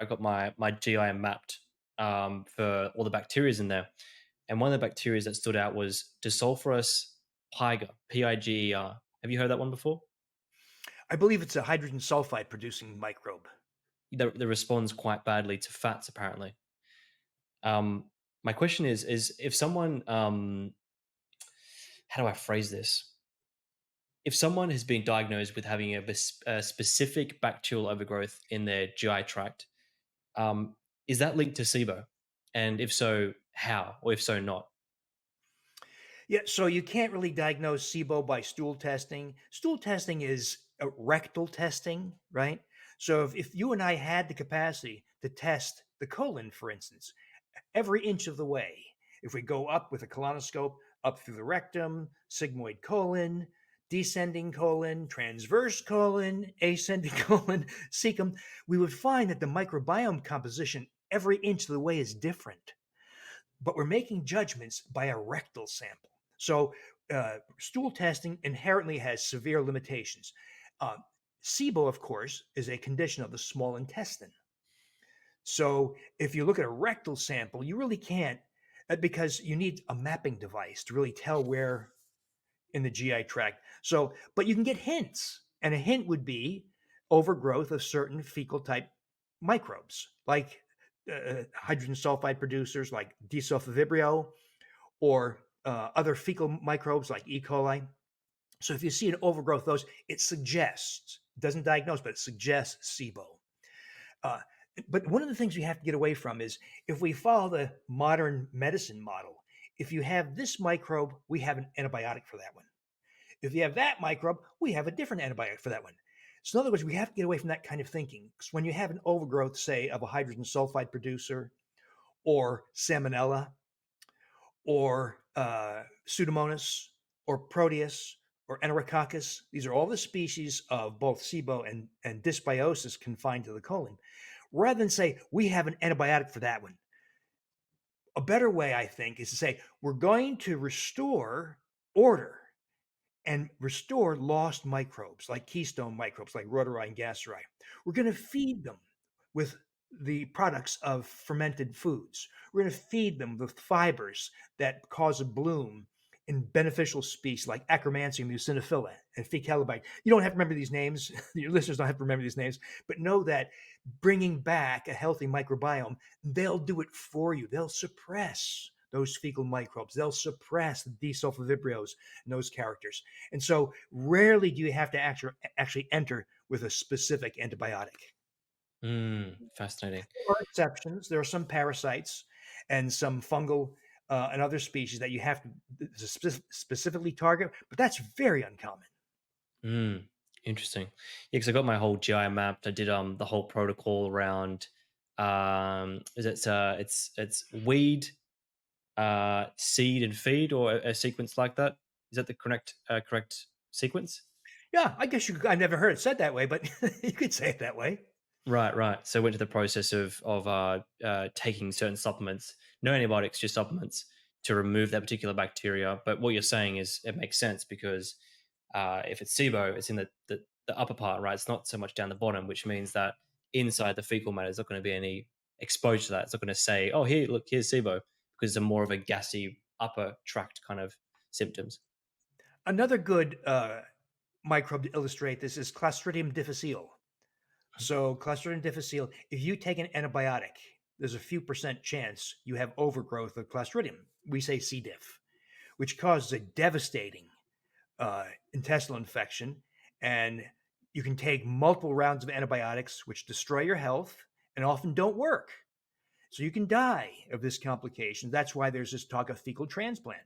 I got my GI mapped for all the bacteria in there, and one of the bacteria that stood out was Desulforus piger, Piger. Have you heard that one before? I believe it's a hydrogen sulfide producing microbe. That responds quite badly to fats, apparently. My question is if someone, how do I phrase this? If someone has been diagnosed with having a specific bacterial overgrowth in their GI tract, um, is that linked to SIBO? And if so, how? Or if so, not? Yeah, so you can't really diagnose SIBO by stool testing. Stool testing is rectal testing, right? So if you and I had the capacity to test the colon, for instance, every inch of the way, if we go up with a colonoscope, up through the rectum, sigmoid colon, descending colon, transverse colon, ascending colon, cecum, we would find that the microbiome composition every inch of the way is different, but we're making judgments by a rectal sample. So, stool testing inherently has severe limitations. Uh, SIBO, of course, is a condition of the small intestine. So, if you look at a rectal sample, you really can't, because you need a mapping device to really tell where in the GI tract. So, but you can get hints, and a hint would be overgrowth of certain fecal type microbes, like hydrogen sulfide producers like D. or other fecal microbes like E. coli. So if you see an overgrowth of those, it suggests, doesn't diagnose, but it suggests SIBO. Uh, but one of the things we have to get away from is if we follow the modern medicine model, if you have this microbe, we have an antibiotic for that one. If you have that microbe, we have a different antibiotic for that one. So in other words, we have to get away from that kind of thinking. Because when you have an overgrowth, say, of a hydrogen sulfide producer or salmonella or Pseudomonas or Proteus or Enterococcus. These are all the species of both SIBO and dysbiosis confined to the colon. Rather than say, we have an antibiotic for that one, a better way, I think, is to say, we're going to restore order and restore lost microbes like keystone microbes like Rotari and Gasseri. We're going to feed them with the products of fermented foods. We're going to feed them with fibers that cause a bloom in beneficial species like Akkermansia muciniphila and Faecalibite. You don't have to remember these names. Your listeners don't have to remember these names, but know that bringing back a healthy microbiome, they'll do it for you. They'll suppress those fecal microbes. They'll suppress the desulfovibrios and those characters. And so rarely do you have to actually enter with a specific antibiotic. Fascinating. There are exceptions. There are some parasites and some fungal and other species that you have to specifically target, but that's very uncommon. Mm, interesting. Yeah, because I got my whole GI mapped. I did the whole protocol around is it's weed, seed and feed, or a sequence like that. Is that the correct sequence? Yeah, I guess I never heard it said that way, but you could say it that way. Right, right. So I went to the process of taking certain supplements, no antibiotics, just supplements to remove that particular bacteria. But what you're saying is it makes sense because if it's SIBO, it's in the upper part, right? It's not so much down the bottom, which means that inside the fecal matter, there's not going to be any exposure to that. It's not going to say, "Oh, here, look, here's SIBO," because it's a more of a gassy upper tract kind of symptoms. Another good microbe to illustrate this is Clostridium difficile. So Clostridium difficile, if you take an antibiotic, there's a few percent chance you have overgrowth of Clostridium. We say C. diff, which causes a devastating intestinal infection. And you can take multiple rounds of antibiotics, which destroy your health and often don't work. So you can die of this complication. That's why there's this talk of fecal transplant.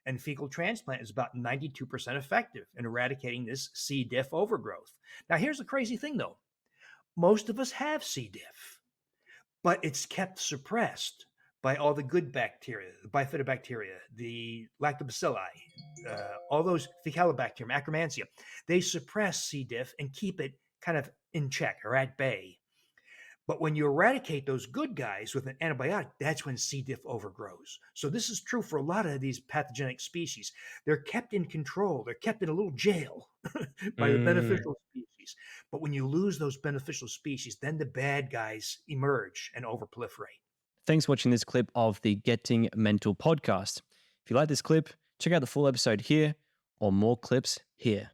And fecal transplant is about 92% effective in eradicating this C. diff overgrowth. Now, here's the crazy thing though, most of us have C. diff, but it's kept suppressed by all the good bacteria, the bifidobacteria, the lactobacilli, all those Faecalibacterium, Akkermansia. They suppress C. diff and keep it kind of in check or at bay. But when you eradicate those good guys with an antibiotic, that's when C. diff overgrows. So this is true for a lot of these pathogenic species. They're kept in control. They're kept in a little jail by the Mm, beneficial species. species. But when you lose those beneficial species, then the bad guys emerge and overproliferate. Thanks for watching this clip of the Getting Mental podcast. If you like this clip, check out the full episode here or more clips here.